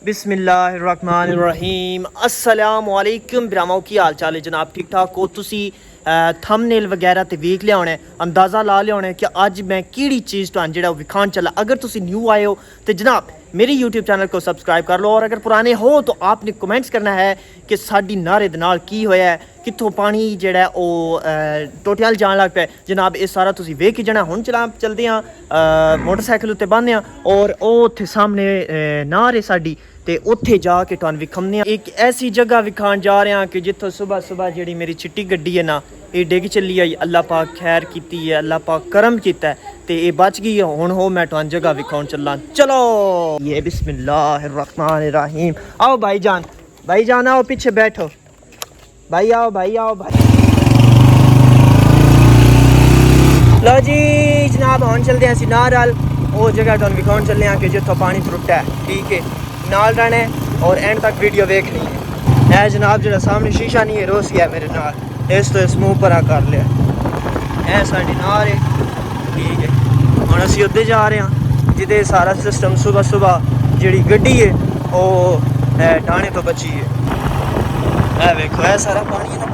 बिस्मिल्लाहिर्रहमानिर्रहीम अस्सलामुअलैकुम ब्रामाओ की हाल चाल है जनाब ठीक ठाक हो तुसी थंबनेल वगैरह ते वेख लिया होना अंदाज़ा ला लिया होना कि अज मैं किहड़ी चीज़ तुहानू जेहड़ा विखान चला। अगर तुसी न्यू आए हो तो जनाब मेरे यूट्यूब चैनल को सब्सक्राइब कर लो और अगर पुराने हो तो आपने कमेंट्स करना है कि साडी नारे दे नाल की होया है, कित्थों पानी जेहड़ा है ओ टोटियाल जान लग पिया जनाब। ये सारा तुसी वेख के जाना। हुण चलदे आं मोटरसाइकिल उत्ते बन्नदे आं और ओह उत्थे सामने नार है साडी ते उत्थे जाके तुहानू विखाने एक ऐसी जगह विखान जा रहे हैं कि जित्थों सुबह सुबह जेहड़ी मेरी चिट्टी गड्डी है ना ये डिग चली आई। अल्लाह पाक खैर कीती है, अल्लाह पाक करम कीता है ते ये बच गई है। हुण हो मैं तुहानू जगह विखाउण चला। चलो ये बिस्मिल्लाहिर्रहमानिर्रहीम। आओ भाईजान आओ पीछे बैठो भाई, आओ भाई। लो जी जनाब हुण चलदे आं असीं नाल वो जगह तुहानू विखाउण चले आं कि जित्थों पानी त्रुट्टा है। ठीक है नाल रहना है और एंड तक वीडियो देखनी है जनाब। जो सामने शीशा नहीं है रोसी है मेरे नाल इस तो इस मुँह पर कर लिया है साड़ी नार है। ठीक है हुण असीं उत्ते जा रहे हैं जिदे सारा सिस्टम सुबह सुबह जिहड़ी गड्डी है वो डाणे तो बची है। वेखो है सारा पानी है ना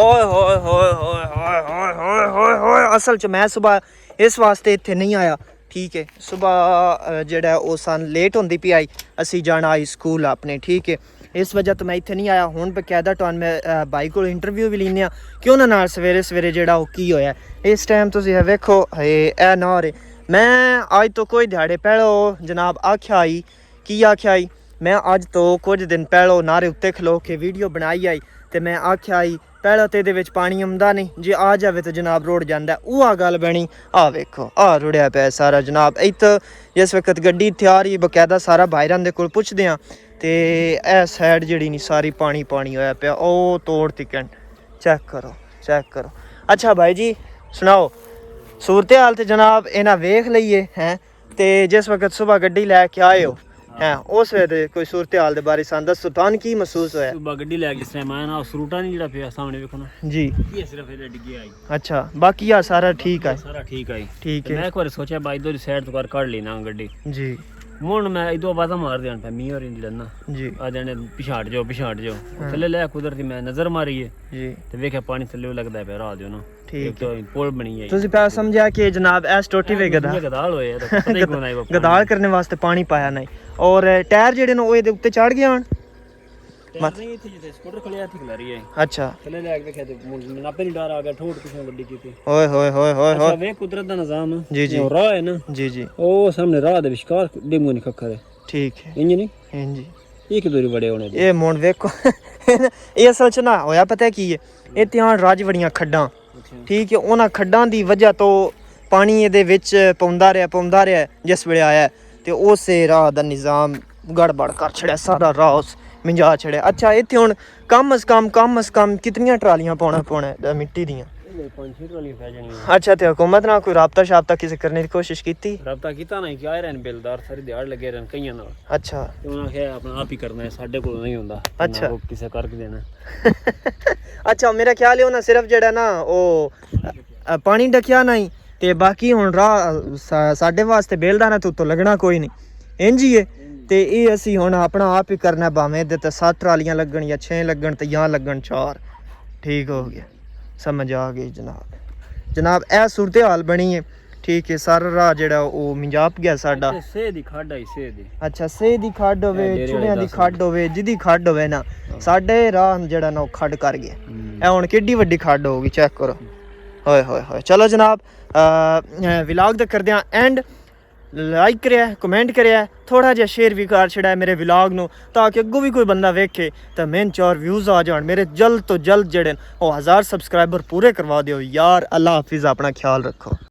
ओए होए होए होए होए होए होए होए होए। असल च मैं सुबह इस वास्ते इत्थे नहीं आया। ठीक है सुबह जेड़ा वो सन लेट होंदी पई आई असी जाना आई स्कूल अपने। ठीक है इस वजह तो मैं इत्थे नहीं आया। हुण बकायदा तुहानू मैं भाई को इंटरव्यू भी लैने कि उन्हां नाल सवेरे सवेरे जेड़ा वो की होया इस टाइम तुसीं वेखो ए नार है। मैं अज तो कोई दिहाड़े पहलो जनाब आख्या आई की आख्या आई मैं अज तो कुछ दिन पहलो नारे उत्ते खलो के वीडियो बनाई आई ते मैं आख्या आई पहला तो ये पानी आंदा नहीं जे आ जाए तो जनाब रोड जाता। उह गल बनी आ वेखो आ रुड़िया पाया सारा जनाब। इत जिस वक्त गड्डी इत्थे आ रही बकायदा सारा भाईरां दे कोल पुछदे आं ते ए साइड जिहड़ी नहीं सारी पानी पानी होया पिया ओ तोड़ तिकन चेक करो। अच्छा भाई जी सुनाओ सूरत हाल ते जनाब इन्हां वेख लईए हैं ते जिस वक्त सुबह गड्डी लैके आए हो हैं उस वेले कोई सूरत हाल दे बारे सन दसो तुहानू की महसूस होया? सुबह गड्डी लैके जिस टाइम आया ना उस रूटा नहीं जेड़ा पिया सामने वेखो ना जी ये सिर्फ ये डिग्गी आई। अच्छा बाकी यार सारा ठीक है सारा ठीक आई। ठीक है मैं एक बार सोचा भाई इधर साइड तो कर काट लेना गड्डी जी। मुन मैं इधर आवाज़ा मार दिया पे मी और इंजन ना जी आ जाने पिछाड़ जाओ थल्ले ले कुदरती मैं नजर मारी है जी ते वेख्या पानी थल्ले लगदा पे राह दियो ना। ठीक तो पुल बनी है तुसी पा समझा कि जनाब एस टोटी वे गदाल होए तो पता ही कौन आए गदाल करने वास्ते पानी पाया नहीं और टायर जेडे ने ओए दे उत्ते चढ़ गए हन मत नहीं थी जिथे स्कूटर खलिया थी खला रही है। अच्छा थल्ले ले वेख्या तो नापे नहीं डर आ गया ठोट किसी गड्डी की थी। ओए होए होए होए अच्छा वे कुदरत दा निजाम जी जी राह है ना जी जी ओ सामने राह दे विचकार डेंगू नहीं खखर है। ठीक है इंज नहीं हां जी ये किधर बड़े होने ये मोड़ वेखो ये असल च ना होया पता है की है ये ध्यान राज बड़ियां खड्डां। ठीक है उन्हां खड्डां दी वजह तो पानी ये विच पौंदा रहा जिस वेले आया ते उस राह दा निज़ाम गड़बड़ कर छड़िया सारा राह उस मिंजा छड़िया। अच्छा इत्थे हुण कम अज कम कितनियां ट्रालियां पौना मिट्टी दियां? 5-6 ट्रालियां पै जानियां। अच्छा ते हुकूमत नाल कोई राबता शाबता किसी करने की कोशिश कीती? राबता कीता नहीं कि आए रहन बिलदार सारी दिहाड़ लगे रहन कईयां नाल। अच्छा ते उन्हां आखेआ अपना आप ही करना है साडे कोल नहीं हुंदा। अच्छा वो किसे करके देना अच्छा मेरा ख्याल है उन्हां सिर्फ जेड़ा ना ओ पानी डकिया नहीं ते बाकी हुण राह साडे वास्ते बेलदारां तो उत्तों लगना कोई नहीं इंज ही है ते ये असी हुण अपना आप ही करना भावें दे 7 ट्रालियां लगन या 6 लगन ते या लगन 4। ठीक हो गया समझ आ गई जनाब ए सूरत हाल बनी है। ठीक है सारा राह जेड़ा ओ मिंजाप गया साडा सेह दी खड्ड आई सेह दी। अच्छा सेह दी खड्ड होवे चुड़ियां दी खड्ड होवे जिदी खड्ड होवे ना साडे राह जेड़ा ना खड्ड कर गया ए हुण किड्डी वड्डी खड्ड होगी चेक करो होए होए होए। चलो जनाब व्लॉग तक कर दियां एंड लाइक करेआ कमेंट करेआ थोड़ा जिहा शेयर भी कर छड़ा मेरे व्लॉग नू ताकि अग्गों भी कोई बंदा वेखे तो मेन 4 व्यूज़ आ जान मेरे जल्द तो जल्द जेड़े 1000 सब्सक्राइबर पूरे करवा दियो यार। अल्लाह हाफिज़ अपना ख्याल रखो।